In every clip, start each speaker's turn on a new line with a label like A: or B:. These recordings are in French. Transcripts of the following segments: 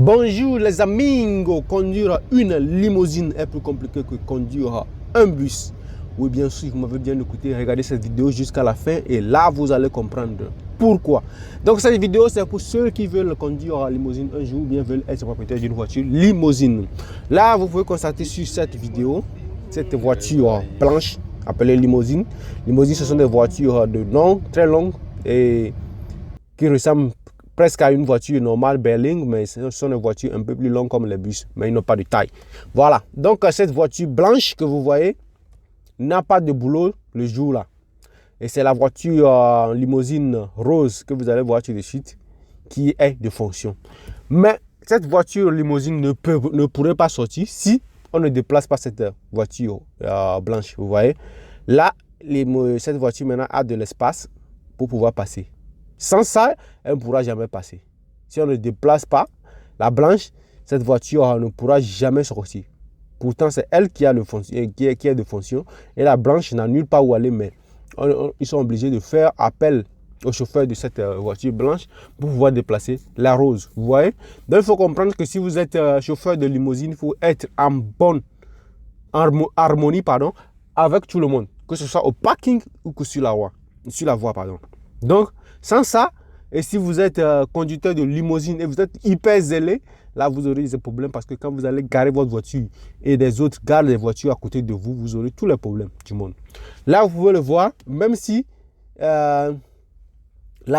A: Bonjour les amigos, conduire une limousine est plus compliqué que conduire un bus. Oui, bien sûr, vous m'avez bien écouté, regardez cette vidéo jusqu'à la fin et là vous allez comprendre pourquoi. Donc cette vidéo c'est pour ceux qui veulent conduire la limousine un jour ou bien veulent être propriétaire d'une voiture limousine. Là vous pouvez constater sur cette vidéo, cette voiture blanche appelée limousine. Limousine, ce sont des voitures de nom très longues et qui ressemblent presque à une voiture normale berline, mais ce sont des voitures un peu plus longues comme les bus, mais ils n'ont pas de taille. Voilà, donc cette voiture blanche que vous voyez n'a pas de boulot le jour là. Et c'est la voiture limousine rose que vous allez voir tout de suite qui est de fonction. Mais cette voiture limousine ne pourrait pas sortir si on ne déplace pas cette voiture blanche. Vous voyez, là, cette voiture maintenant a de l'espace pour pouvoir passer. Sans ça, elle ne pourra jamais passer. Si on ne déplace pas la blanche, cette voiture ne pourra jamais sortir. Pourtant, c'est elle qui est de fonction et la blanche n'a nulle part où aller. Mais ils sont obligés de faire appel au chauffeur de cette voiture blanche pour pouvoir déplacer la rose. Vous voyez? Donc, il faut comprendre que si vous êtes chauffeur de limousine, il faut être en bonne harmonie avec tout le monde, que ce soit au parking ou que sur la voie. Donc, sans ça, et si vous êtes conducteur de limousine et vous êtes hyper zélé, là vous aurez des problèmes parce que quand vous allez garer votre voiture et des autres garent les voitures à côté de vous, vous aurez tous les problèmes du monde. Là vous pouvez le voir, même si la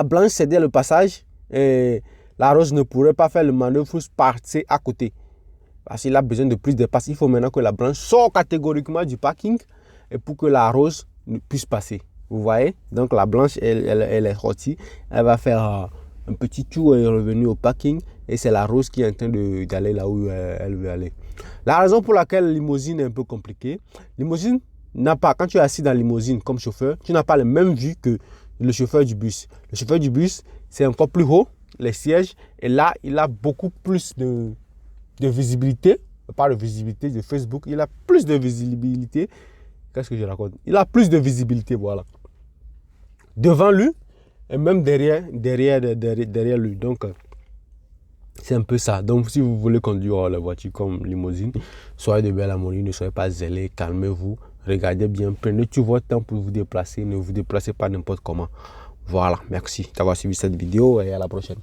A: blanche cédait le passage, et la rose ne pourrait pas faire le manœuvre pour passer à côté. Parce qu'il a besoin de plus d'espace. Il faut maintenant que la blanche sorte catégoriquement du parking et pour que la rose puisse passer. Vous voyez, donc la blanche, elle est sortie. Elle va faire un petit tour et est revenue au parking. Et c'est la rose qui est en train d'aller là où elle veut aller. La raison pour laquelle la limousine est un peu compliquée, limousine n'a pas, quand tu es assis dans la limousine comme chauffeur, tu n'as pas la même vue que le chauffeur du bus. Le chauffeur du bus, c'est encore plus haut, les sièges. Et là, il a beaucoup plus de visibilité. Pas de visibilité de Facebook, il a plus de visibilité. Qu'est-ce que je raconte? Il a plus de visibilité, voilà. Devant lui et même derrière lui. Donc, c'est un peu ça. Donc, si vous voulez conduire la voiture comme limousine, soyez de belle harmonie, ne soyez pas zélés, calmez-vous, regardez bien, prenez tout votre temps pour vous déplacer, ne vous déplacez pas n'importe comment. Voilà, merci d'avoir suivi cette vidéo et à la prochaine.